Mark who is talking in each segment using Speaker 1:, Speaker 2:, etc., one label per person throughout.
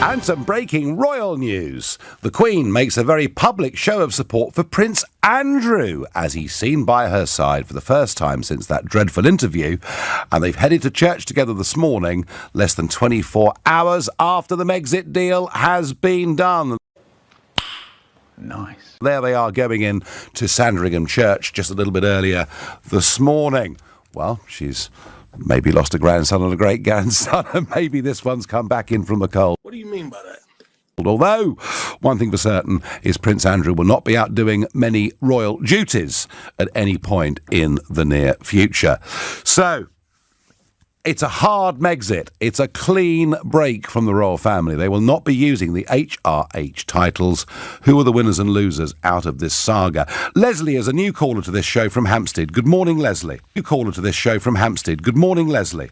Speaker 1: And some breaking royal news. The Queen makes a very public show of support for Prince Andrew as he's seen by her side for the first time since that dreadful interview. And they've headed to church together this morning, less than 24 hours after the Megxit deal has been done.
Speaker 2: Nice.
Speaker 1: There they are going in to Sandringham Church just a little bit earlier this morning. Well, she's maybe lost a grandson and a great-grandson, and maybe this one's come back in from the cold.
Speaker 2: What do you mean by that?
Speaker 1: Although, one thing for certain is Prince Andrew will not be out doing many royal duties at any point in the near future. So, it's a hard Megxit. It's a clean break from the royal family. They will not be using the HRH titles. Who are the winners and losers out of this saga? Leslie is a new caller to this show from Hampstead. Good morning, Leslie. New caller to this show from Hampstead. Good morning, Leslie.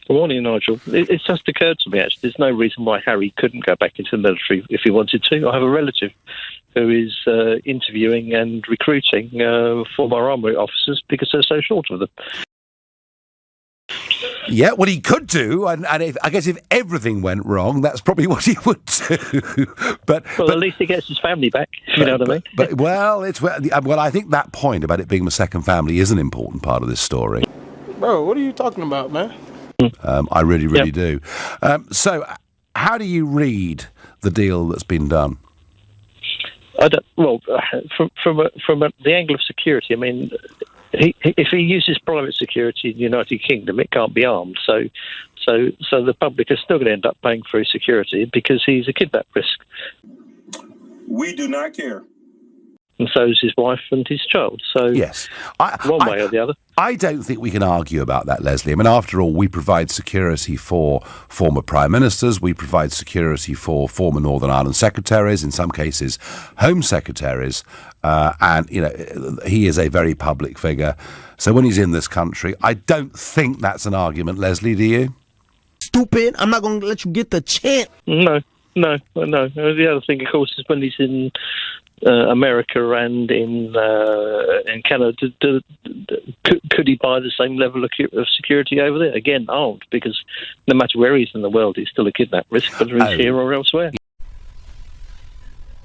Speaker 3: Good morning, Nigel. It's just occurred to me, actually, there's no reason why Harry couldn't go back into the military if he wanted to. I have a relative who is interviewing and recruiting former army officers because they're so short of them.
Speaker 1: Yeah, what he could do, and I guess if everything went wrong, that's probably what he would do. but
Speaker 3: at least he gets his family back, if you know what I mean.
Speaker 1: Well, I think that point about it being a second family is an important part of this story.
Speaker 2: Bro, what are you talking about, man?
Speaker 1: I really do. So, how do you read the deal that's been done?
Speaker 3: From the angle of security, I mean, if he uses private security in the United Kingdom, it can't be armed. So the public is still going to end up paying for his security because he's a kidnap risk.
Speaker 2: We do not care.
Speaker 3: And so is his wife and his child. So
Speaker 1: yes,
Speaker 3: one way or the other.
Speaker 1: I don't think we can argue about that, Leslie. I mean, after all, we provide security for former prime ministers. We provide security for former Northern Ireland secretaries, in some cases, home secretaries. And, you know, he is a very public figure. So when he's in this country, I don't think that's an argument, Leslie, do you?
Speaker 4: Stupid. I'm not going to let you get the chance.
Speaker 3: No. The other thing, of course, is when he's in America and in Canada, could he buy the same level of security over there? Again, armed, because no matter where he's in the world, he's still a kidnap risk, whether he's here or elsewhere.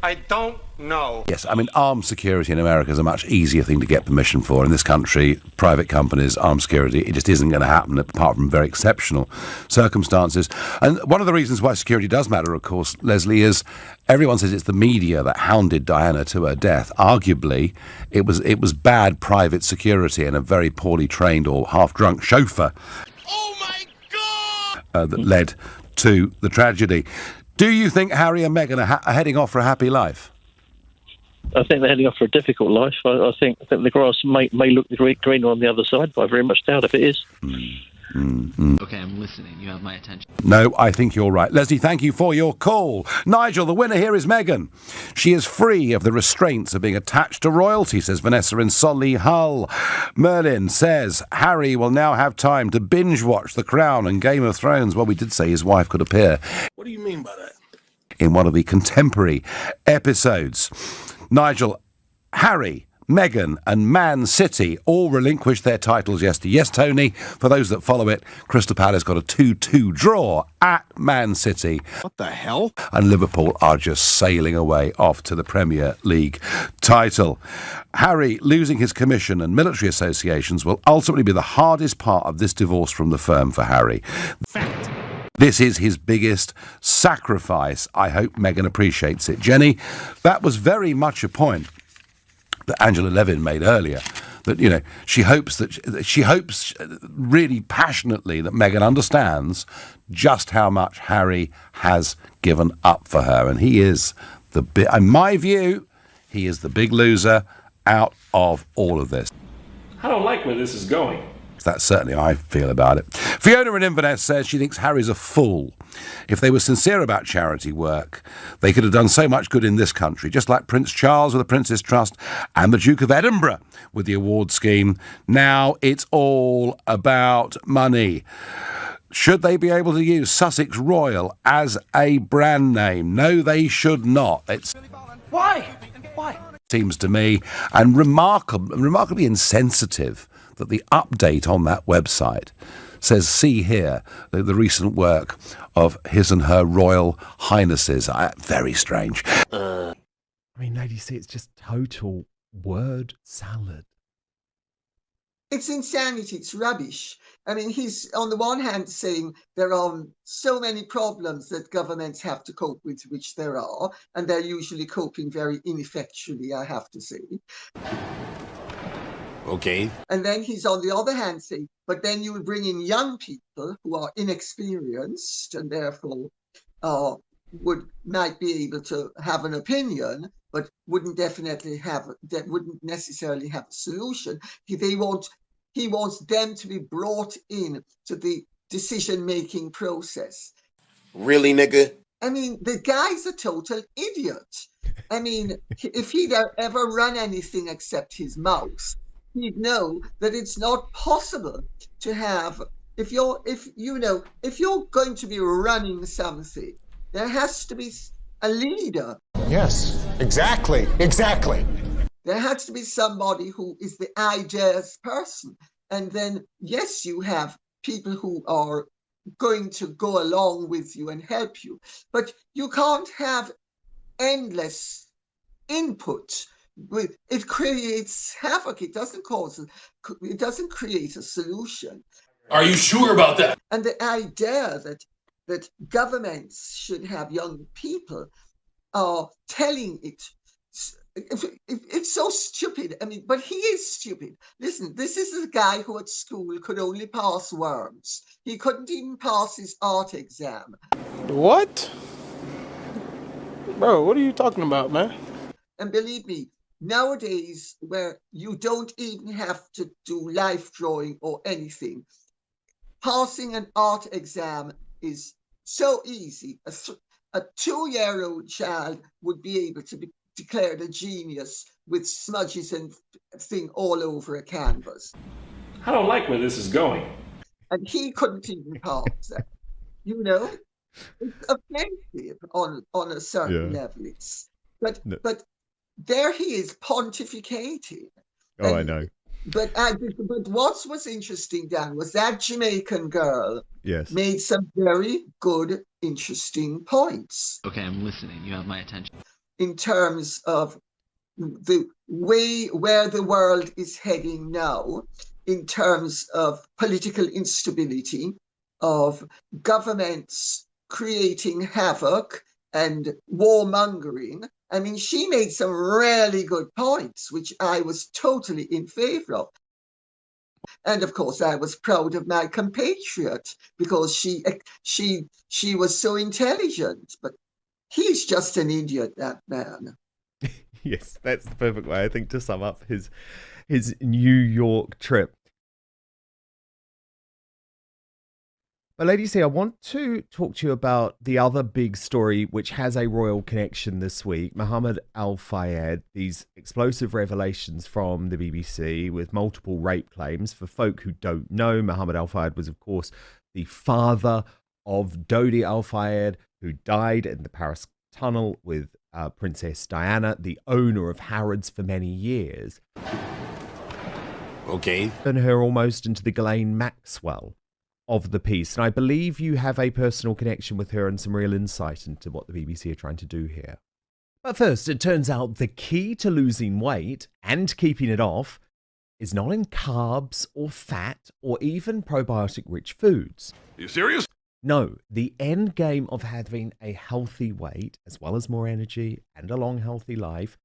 Speaker 2: I don't know.
Speaker 1: Yes, I mean, armed security in America is a much easier thing to get permission for. In this country, private companies, armed security, it just isn't going to happen apart from very exceptional circumstances. And one of the reasons why security does matter, of course, Leslie, is everyone says it's the media that hounded Diana to her death. Arguably, it was bad private security and a very poorly trained or half-drunk chauffeur that led to the tragedy. Do you think Harry and Meghan are heading off for a happy life?
Speaker 3: I think they're heading off for a difficult life. I think the grass may look greener on the other side, but I very much doubt if it is.
Speaker 5: Okay, I'm listening. You have my attention.
Speaker 1: No, I think you're right. Leslie, thank you for your call. Nigel, the winner here is Meghan. She is free of the restraints of being attached to royalty, says Vanessa in Solihull. Merlin says Harry will now have time to binge-watch The Crown and Game of Thrones. Well, we did say his wife could appear.
Speaker 2: What do you mean by that?
Speaker 1: In one of the contemporary episodes. Nigel, Harry, Meghan and Man City all relinquished their titles yesterday. Yes, Tony, for those that follow it, Crystal Palace got a 2-2 draw at Man City.
Speaker 4: What the hell?
Speaker 1: And Liverpool are just sailing away off to the Premier League title. Harry losing his commission and military associations will ultimately be the hardest part of this divorce from the firm for Harry.
Speaker 4: Fact.
Speaker 1: This is his biggest sacrifice. I hope Meghan appreciates it. Jenny, that was very much a point that Angela Levin made earlier, that, you know, she hopes really passionately that Meghan understands just how much Harry has given up for her, and he is in my view, he is the big loser out of all of this.
Speaker 6: I don't like where this is going.
Speaker 1: That's certainly how I feel about it. Fiona in Inverness says she thinks Harry's a fool. If they were sincere about charity work, they could have done so much good in this country, just like Prince Charles with the Prince's Trust and the Duke of Edinburgh with the award scheme. Now it's all about money. Should they be able to use Sussex Royal as a brand name? No, they should not.
Speaker 4: Why?
Speaker 1: Seems to me, and remarkably insensitive that the update on that website says, see here, the recent work of His and Her Royal Highnesses. Very strange.
Speaker 7: I mean, lady, see, it's just total word salad.
Speaker 8: It's insanity. It's rubbish. I mean, he's on the one hand saying there are so many problems that governments have to cope with, which there are, and they're usually coping very ineffectually, I have to say.
Speaker 4: Okay.
Speaker 8: And then he's on the other hand saying, but then you will bring in young people who are inexperienced and therefore might be able to have an opinion, but wouldn't necessarily have a solution. He wants them to be brought in to the decision-making process.
Speaker 4: Really, nigga?
Speaker 8: I mean, the guy's a total idiot. I mean, if he'd ever run anything except his mouth, he'd know that it's not possible to have, if you're going to be running something, there has to be a leader.
Speaker 9: Yes, exactly.
Speaker 8: There has to be somebody who is the ideas person. And then, yes, you have people who are going to go along with you and help you. But you can't have endless input. It creates havoc. It doesn't create a solution.
Speaker 6: Are you sure about that?
Speaker 8: And the idea that governments should have young people telling it, it's so stupid. I mean, but he is stupid. Listen, this is a guy who at school could only pass worms. He couldn't even pass his art exam.
Speaker 2: What? Bro, what are you talking about, man?
Speaker 8: And believe me, nowadays, where you don't even have to do life drawing or anything, passing an art exam is so easy. A 2-year-old child would be able to be declared a genius with smudges and thing all over a canvas.
Speaker 6: I don't like where this is going.
Speaker 8: And he couldn't even pass that. You know, it's offensive on a certain level. But there he is pontificating.
Speaker 7: Oh, I know.
Speaker 8: But what was interesting, Dan, was that Jamaican girl made some very good, interesting points.
Speaker 5: Okay, I'm listening. You have my attention.
Speaker 8: In terms of the way where the world is heading now, in terms of political instability, of governments creating havoc and warmongering. I mean, she made some really good points, which I was totally in favor of. And of course, I was proud of my compatriot because she was so intelligent. But he's just an idiot, that man.
Speaker 7: Yes, that's the perfect way, I think, to sum up his New York trip. But ladies, I want to talk to you about the other big story which has a royal connection this week. Mohammed Al Fayed, these explosive revelations from the BBC with multiple rape claims. For folk who don't know, Mohammed Al Fayed was, of course, the father of Dodi Al Fayed, who died in the Paris tunnel with Princess Diana, the owner of Harrods for many years.
Speaker 4: Okay.
Speaker 7: And her almost into the Ghislaine Maxwell of the piece. And I believe you have a personal connection with her and some real insight into what the BBC are trying to do here. But first, it turns out the key to losing weight and keeping it off is not in carbs or fat or even probiotic-rich foods.
Speaker 6: Are you serious?
Speaker 7: No, the end game of having a healthy weight, as well as more energy and a long, healthy life,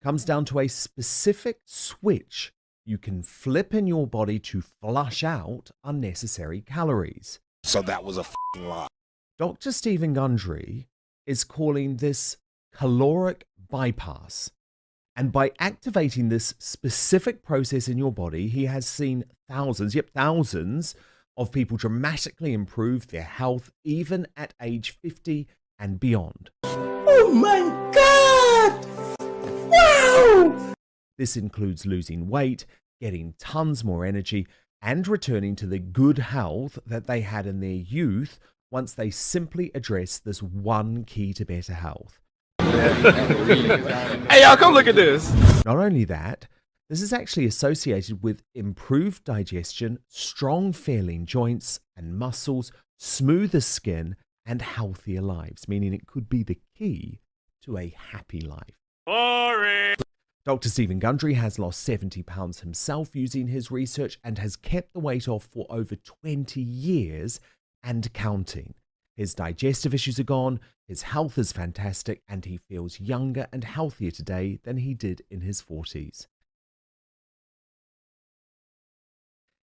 Speaker 7: comes down to a specific switch you can flip in your body to flush out unnecessary calories.
Speaker 4: So that was a f***ing lie.
Speaker 7: Dr. Stephen Gundry is calling this caloric bypass. And by activating this specific process in your body, he has seen thousands of people dramatically improve their health, even at age 50 and beyond.
Speaker 4: Oh my God! Wow!
Speaker 7: This includes losing weight, getting tons more energy, and returning to the good health that they had in their youth once they simply address this one key to better health.
Speaker 2: Hey, y'all, come look at this.
Speaker 7: Not only that, this is actually associated with improved digestion, strong feeling joints, and muscles, smoother skin, and healthier lives, meaning it could be the key to a happy life. Boring. Dr. Stephen Gundry has lost 70 pounds himself using his research and has kept the weight off for over 20 years and counting. His digestive issues are gone, his health is fantastic, and he feels younger and healthier today than he did in his 40s.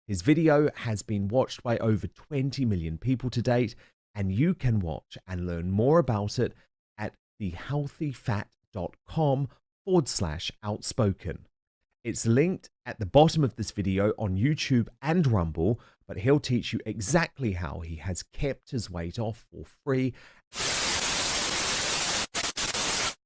Speaker 7: His video has been watched by over 20 million people to date, and you can watch and learn more about it at thehealthyfat.com/outspoken. It's linked at the bottom of this video on YouTube and Rumble, but he'll teach you exactly how he has kept his weight off for free.